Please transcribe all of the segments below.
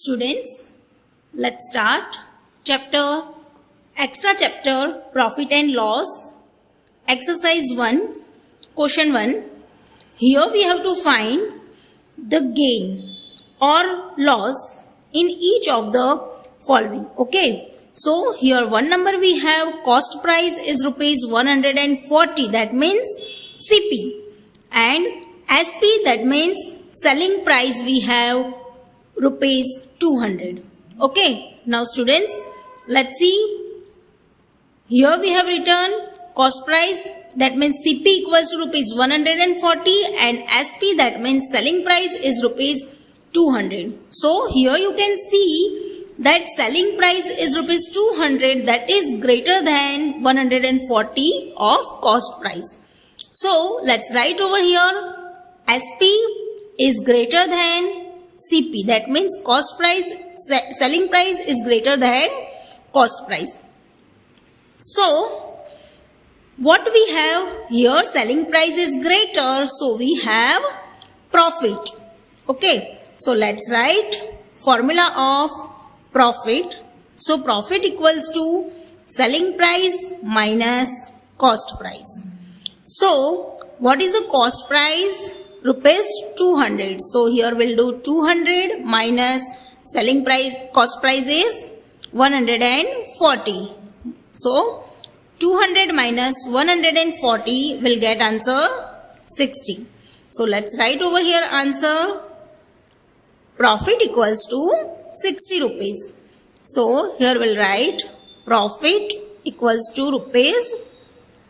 Students, let's start extra chapter profit and loss, exercise 1, question 1. Here we have to find the gain or loss in each of the following. Okay, so here one number we have cost price is rupees 140, that means CP, and SP, that means selling price, we have rupees 200. Okay, now students, let's see. Here we have written cost price, that means CP equals to rupees 140, and SP, that means selling price, is rupees 200. So here you can see that selling price is rupees 200, that is greater than 140 of cost price. So let's write over here SP is greater than CP, that means cost price, selling price is greater than cost price. So what we have here, selling price is greater, so we have profit. Okay, so let's write formula of profit. So profit equals to selling price minus cost price. So what is the cost price? Rupees 200. So here we'll do 200 minus selling price, cost price is 140. So 200 minus 140 will get answer 60. So let's write over here answer. Profit equals to 60 rupees. So here we'll write profit equals to rupees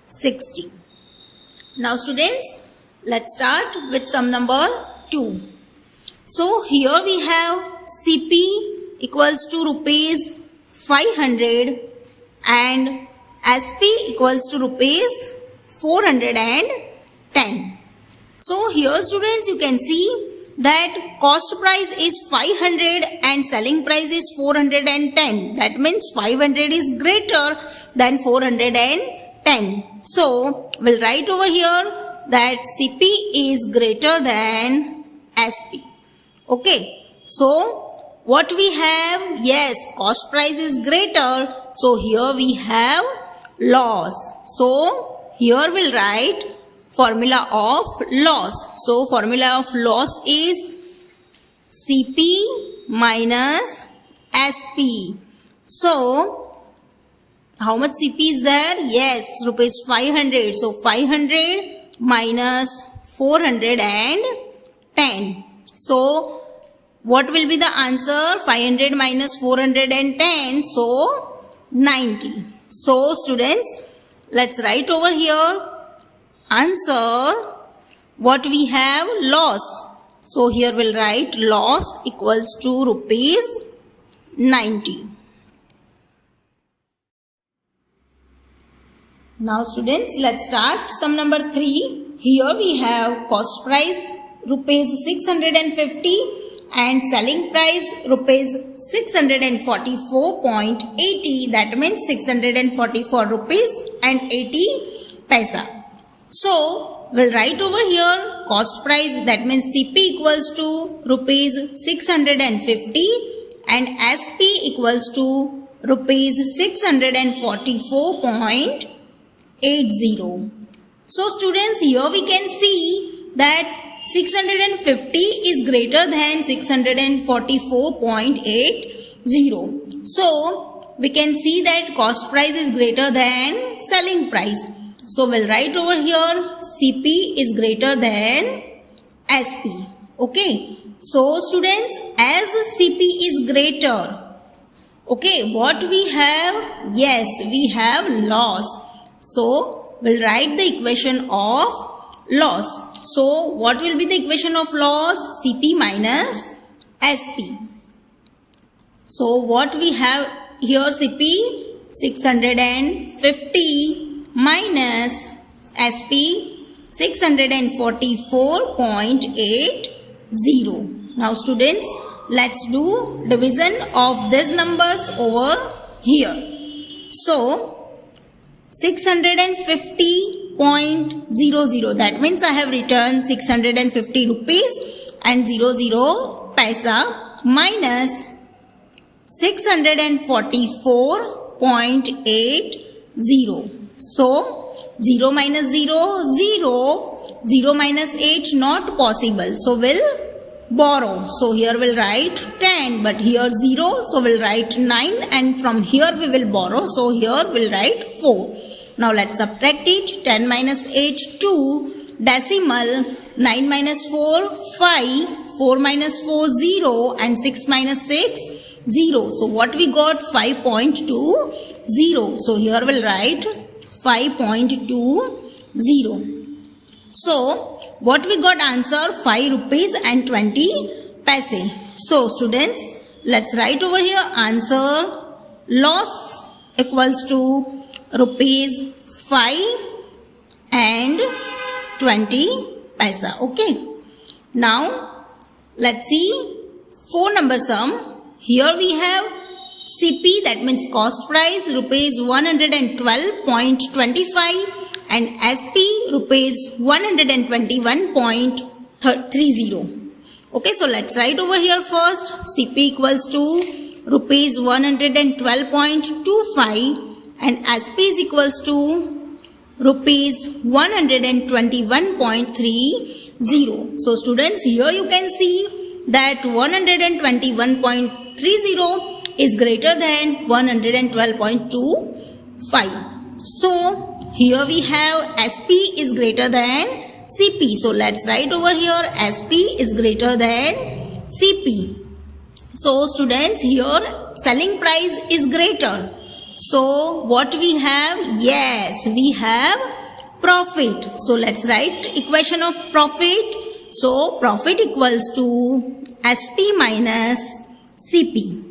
60. Now students, let's start with sum number 2. So here we have CP equals to rupees 500 and SP equals to rupees 410. So here students, you can see that cost price is 500 and selling price is 410. That means 500 is greater than 410. So we'll write over here that CP is greater than SP. Okay, so what we have? Yes, cost price is greater, so here we have loss. So here we'll write formula of loss. So formula of loss is CP minus SP. So how much CP is there? Yes, rupees 500. So 500 minus 410. So what will be the answer? 500 minus 410. So 90. So students, let's write over here answer. What we have? Loss. So here we'll write loss equals to rupees 90. Now students, let's start sum number 3. Here we have cost price rupees 650 and selling price rupees 644.80, that means 644 rupees and 80 paisa. So we'll write over here cost price, that means CP equals to rupees 650 and SP equals to rupees 644.80. So students, here we can see that 650 is greater than 644.80. So we can see that cost price is greater than selling price. So we'll write over here CP is greater than SP. Okay, so students, as CP is greater, okay, what we have? Yes, we have loss. So we'll write the equation of loss. So what will be the equation of loss? CP minus SP. So what we have here? CP 650 minus SP 644.80. Now students, let's do division of these numbers over here. So 650.00, that means I have written 650 rupees and 00 paisa minus 644.80. So 0 minus 0, 0. 0 minus 8 not possible. So we'll borrow. So here we'll write 10, but here 0. So we'll write 9, and from here we will borrow. So here we'll write 4. Now let's subtract it. 10 minus 8, 2. Decimal. 9 minus 4, 5. 4 minus 4, 0. And 6 minus 6, 0. So what we got? 5.20. So here we'll write 5.20. So what we got? Answer 5 rupees and 20 paise. So students, let's write over here answer. Loss equals to rupees 5 and 20 paisa. Okay. Now let's see 4 number sum. Here we have CP, that means cost price, rupees 112.25, and SP rupees 121.30. Okay, so let's write over here first. CP equals to rupees 112.25 and SP is equals to rupees 121.30. So students, here you can see that 121.30 is greater than 112.25. So here we have SP is greater than CP. So let's write over here SP is greater than CP. So students, here selling price is greater. So what we have? Yes, we have profit. So let's write equation of profit. So profit equals to SP minus CP.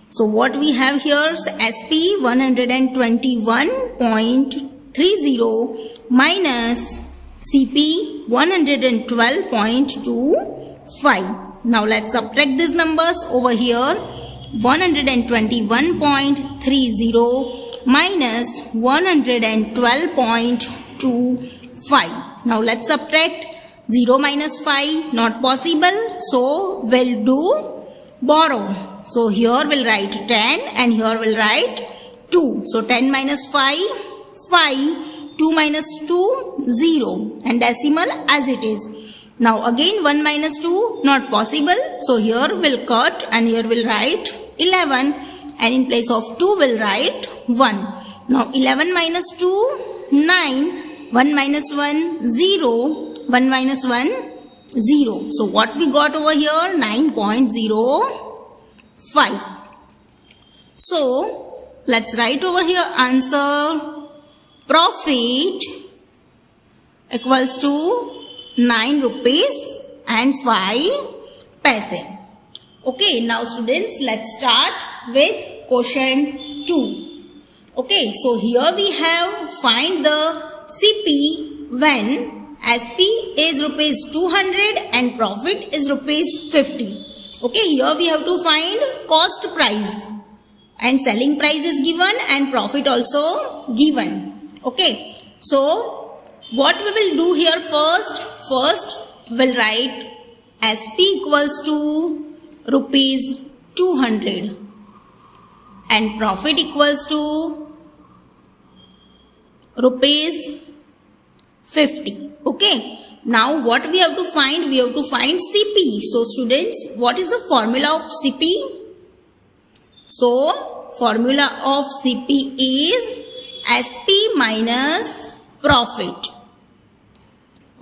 So what we have here? SP 121.30 minus CP 112.25. Now let's subtract these numbers over here. 121.30 minus 112.25. Now let's subtract. 0 minus 5 not possible. So we'll do borrow. So here we'll write 10 and here we'll write 2. So 10 minus 5, 5. 2 minus 2, 0. And decimal as it is. Now again 1 minus 2 not possible. So here we'll cut and here we'll write 11. And in place of 2 we'll write 1. Now 11 minus 2, 9. 1 minus 1, 0. 1 minus 1, 0. So what we got over here? 9.05. So let's write over here answer. Profit equals to 9 rupees and 5 paise. Okay, now students, let's start with question 2. Okay, so here we have find the CP when SP is rupees 200 and profit is rupees 50. Okay, here we have to find cost price and selling price is given and profit also given. Okay, so what we will do here first? First, we'll write SP equals to rupees 200 and profit equals to rupees 50. Okay, now what we have to find? We have to find CP. So students, what is the formula of CP? So formula of CP is SP minus profit.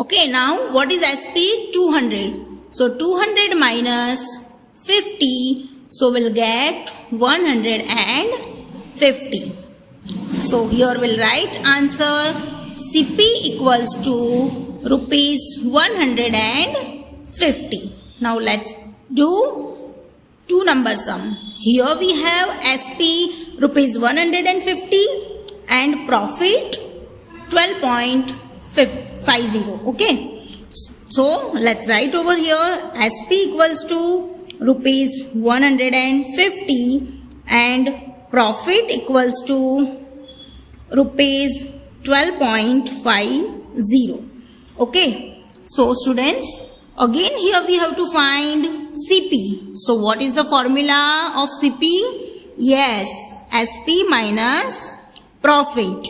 Okay, now what is SP? 200. So 200 minus 50. So we'll get 150. So here we'll write answer. CP equals to rupees 150. Now let's do 2 number sum. Here we have SP rupees 150 and profit 12.50. Okay. So let's write over here SP equals to rupees 150 and profit equals to rupees 12.50. Okay, so students, again here we have to find CP. So what is the formula of CP? Yes, SP minus profit.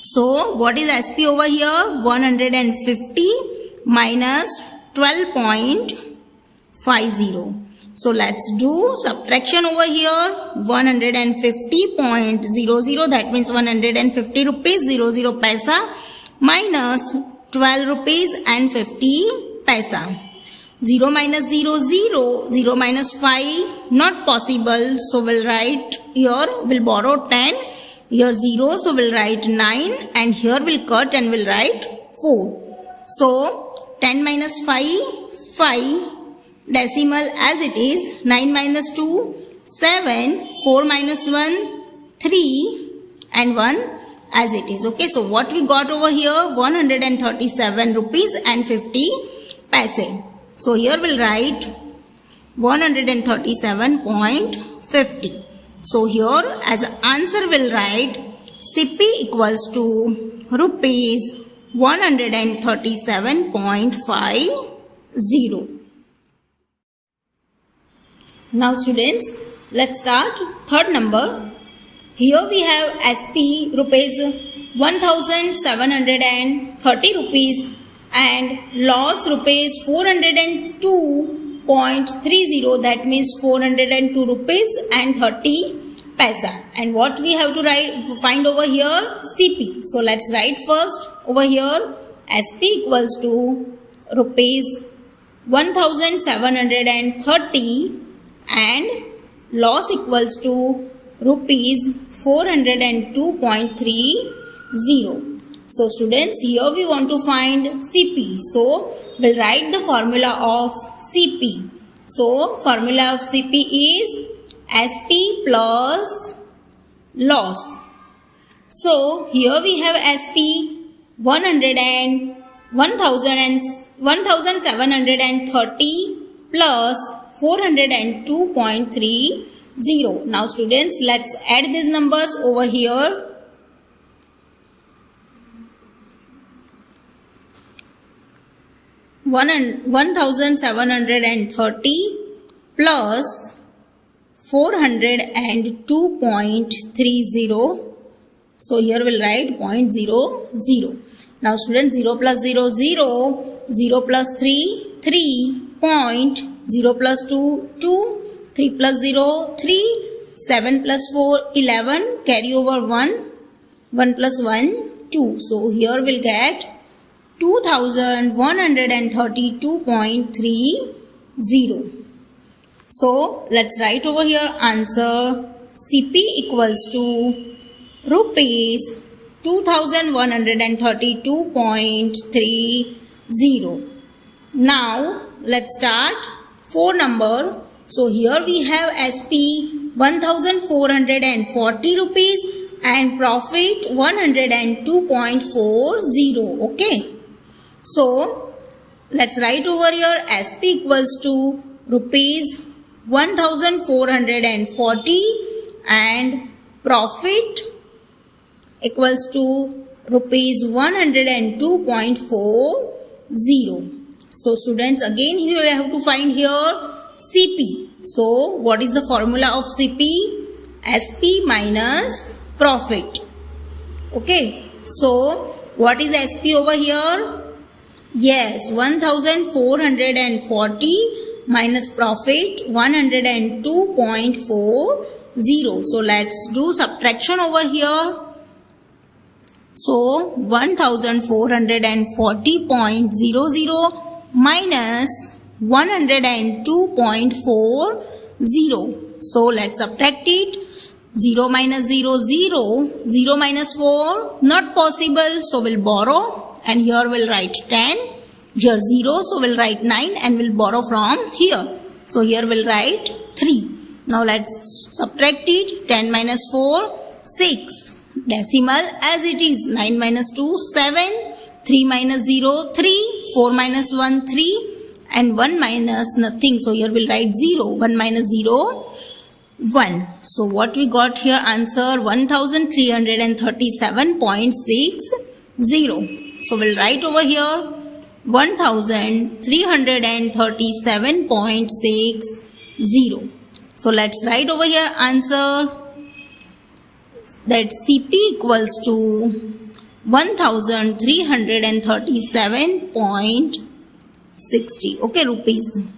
So what is SP over here? 150 minus 12.50. So let's do subtraction over here. 150.00, that means 150 rupees 00 paisa minus 12 rupees and 50 paisa. 0 minus 0, 0. 0 minus 5, not possible. So we'll write here, we'll borrow 10. Here 0, so we'll write 9. And here we'll cut and we'll write 4. So 10 minus 5, 5. Decimal as it is. 9 minus 2, 7. 4 minus 1, 3. And 1 as it is. Okay, so what we got over here? 137 rupees and 50 paise. So here we'll write 137.50. So here as answer we'll write CP equals to rupees 137.50. Now students, let's start third number. Here we have SP rupees 1730 rupees and loss rupees 402.30, that means 402 rupees and 30 paisa. And what we have to find over here? CP. So let's write first over here SP equals to rupees 1730 and loss equals to rupees 402.30. So students, here we want to find CP. So we'll write the formula of CP. So formula of CP is SP plus loss. So here we have SP 1730 plus 402.30. Now students, let's add these numbers over here. 1730 plus 402.30. So here we'll write 0.00. Now students, 0 plus 0, 0. 0 plus 3, 3. 0 plus 2, 2. 3 plus 0, 3. 7 plus 4, 11. Carry over 1. 1 plus 1, 2. So here we'll get 2132.30. So let's write over here answer CP equals to rupees 2132.30. Now let's start 4 number. So here we have SP 1440 rupees and profit 102.40. Okay. So let's write over here SP equals to rupees 1440 and profit equals to rupees 102.40. So students, again here we have to find here CP. So what is the formula of CP? SP minus profit. Okay. So what is SP over here? Yes, 1440 minus profit 102.40. So let's do subtraction over here. So 1440.00 minus 102.40. So let's subtract it. 0 minus 0, 0. 0 minus 4, not possible. So we'll borrow. And here we'll write 10. Here 0. So we'll write 9 and we'll borrow from here. So here we'll write 3. Now let's subtract it. 10 minus 4, 6. Decimal as it is. 9 minus 2, 7. 3 minus 0, 3. 4 minus 1, 3. And 1 minus nothing. So here we'll write 0. 1 minus 0, 1. So what we got here answer 1337.60. So we'll write over here 1337.60. So let's write over here answer, that CP equals to 1337.60. Okay, rupees.